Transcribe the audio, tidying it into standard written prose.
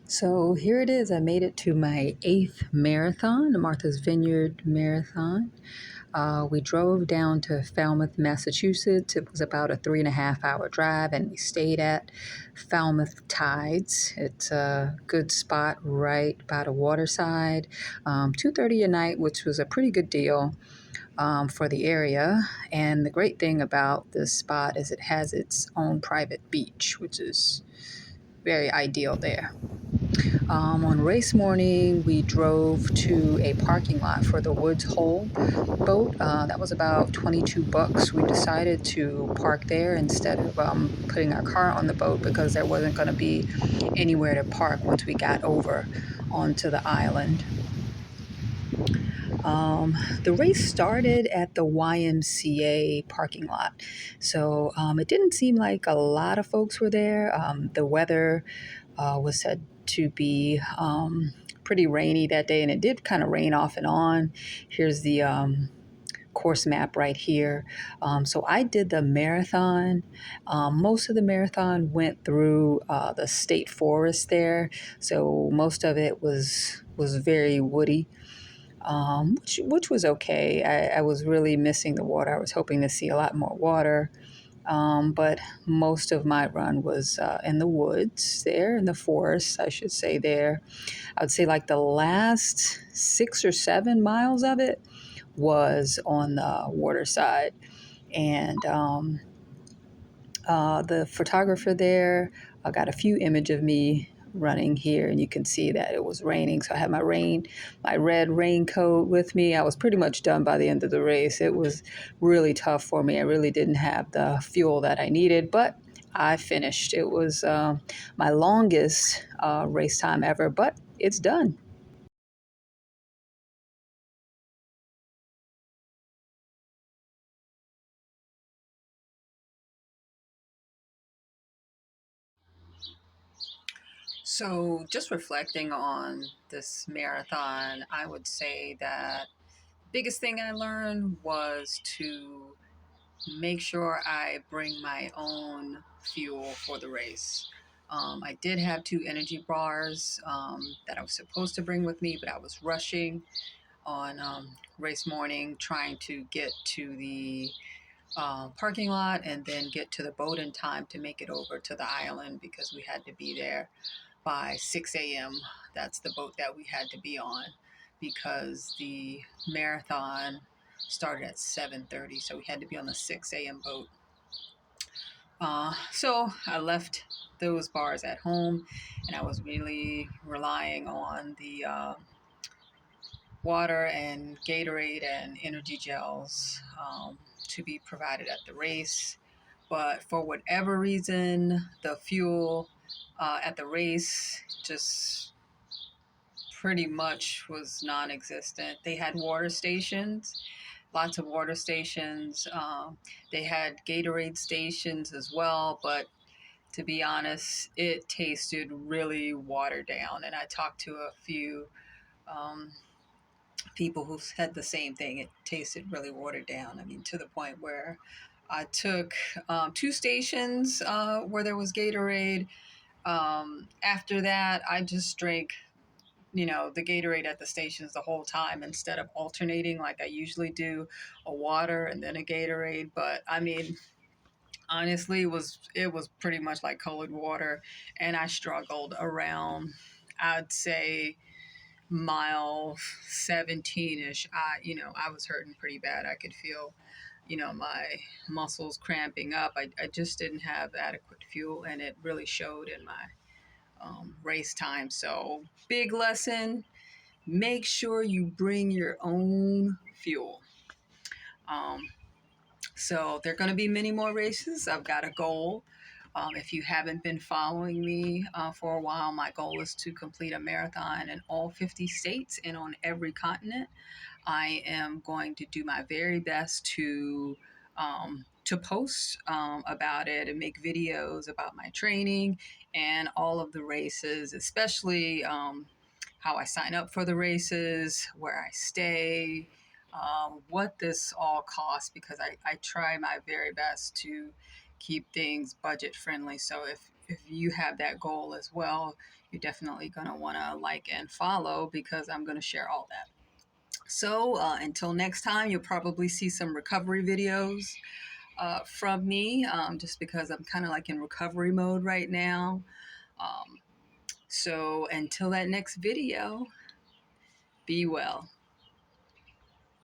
So here it is. I made it to my eighth marathon, the Martha's Vineyard Marathon. We drove down to Falmouth, Massachusetts. It was about a 3.5 hour drive, and we stayed at Falmouth Tides. It's a good spot right by the waterside. 2:30 a night, which was a pretty good deal for the area. And the great thing about this spot is it has its own private beach, which is very ideal there. On race morning, we drove to a parking lot for the Woods Hole boat. That was about 22 bucks. We decided to park there instead of putting our car on the boat because there wasn't going to be anywhere to park once we got over onto the island. The race started at the YMCA parking lot. So it didn't seem like a lot of folks were there. The weather was said to be pretty rainy that day, and it did kind of rain off and on. Here's the course map right here. So I did the marathon. Most of the marathon went through the state forest there, so most of it was very woody, which was okay. I was really missing the water. I was hoping to see a lot more water. But most of my run was in the woods there, in the forest, I should say there. I would say like the last 6 or 7 miles of it was on the water side. And the photographer there got a few images of me running here, and you can see that it was raining. So I had my red raincoat with me. I was pretty much done by the end of the race. It was really tough for me. I really didn't have the fuel that I needed, but I finished. It was my longest race time ever, but it's done. So, just reflecting on this marathon, I would say that biggest thing I learned was to make sure I bring my own fuel for the race. I did have two energy bars that I was supposed to bring with me, but I was rushing on race morning, trying to get to the parking lot and then get to the boat in time to make it over to the island because we had to be there by 6 a.m. That's the boat that we had to be on because the marathon started at 7:30, so we had to be on the 6 a.m. boat. So I left those bars at home, and I was really relying on the water and Gatorade and energy gels to be provided at the race. But for whatever reason, the fuel at the race just pretty much was non-existent. They had water stations, lots of water stations. They had Gatorade stations as well, but to be honest, it tasted really watered down. And I talked to a few um, people who said the same thing. It tasted really watered down. I mean, to the point where I took two stations where there was Gatorade. After that, I just drank the Gatorade at the stations the whole time instead of alternating like I usually do, a water and then a Gatorade. But I mean, honestly, it was pretty much like colored water, and I struggled around, I'd say, mile 17ish. I was hurting pretty bad. I could feel my muscles cramping up. I just didn't have adequate fuel, and it really showed in my race time. So, big lesson: make sure you bring your own fuel. Um, so there are going to be many more races. I've got a goal. If you haven't been following me for a while, my goal is to complete a marathon in all 50 states and on every continent. I am going to do my very best to post about it and make videos about my training and all of the races, especially how I sign up for the races, where I stay, what this all costs, because I try my very best to keep things budget friendly. So if you have that goal as well, you're definitely going to want to like and follow, because I'm going to share all that. So until next time, you'll probably see some recovery videos from me, just because I'm kind of like in recovery mode right now. So until that next video, be well.